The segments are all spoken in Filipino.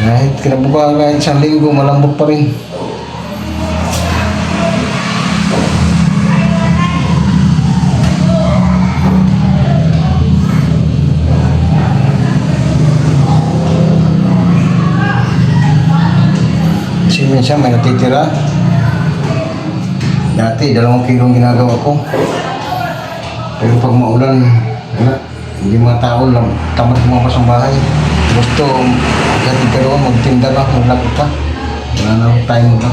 Kahit kinabukasan kahit isang linggo, malambot pa rin. Kasi minsan may natitira. Dati, 2 kilong ginagawa ko. Pero pag maulan, wala. Hindi mga tao lang, tamad lumabas ang bahay. Gusto, ganun pero magtinda ka, maglako ka. Wala na akong time na.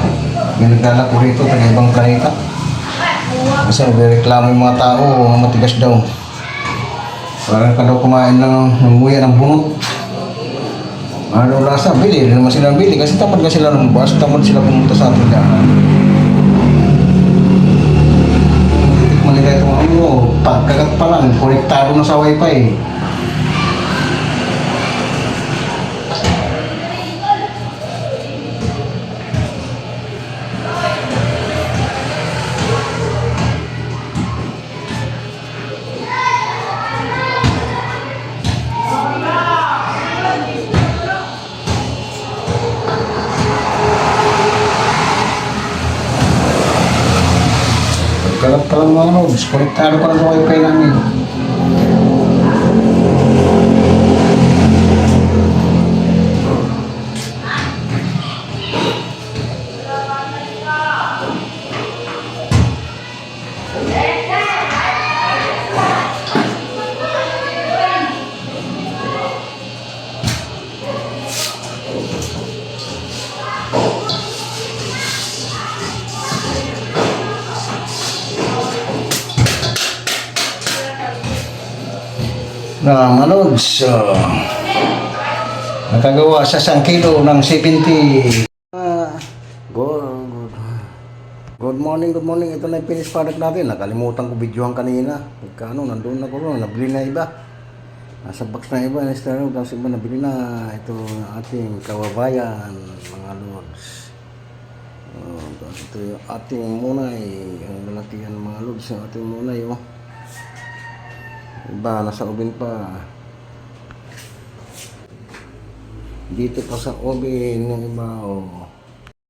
May naglalako rito, taga ibang planeta. Kasi nagreklamo yung mga tao, matigas daw. Parang ka daw kumain ng nguya ng bunot. Ano lasa, bili rin naman sila bili kasi tamad ka sila lumabas, tamad sila pumunta sa atin dyan. Titikman nila itong ano, pagkagat pa lang, konektado na sa wifi. Pagkagat pa lang mga ano, diskonektado pa lang sa wifi namin. Na manods, nakagawa sa 1 kilo ng 70. Good morning, good morning. Ito na yung finished product natin. Nakalimutan ko videohan kanina. Pagkano, nandun na ko ron. Nabili na iba. Nasa box na iba. Tapos iba nabili na. Ito ating kawabayan, mga lods. Tapos ito yung ating munay. Ang malaki yan mga lods. Yung ating munay, oh. Iba, nasa oven pa. Dito pa sa oven yung iba, oh.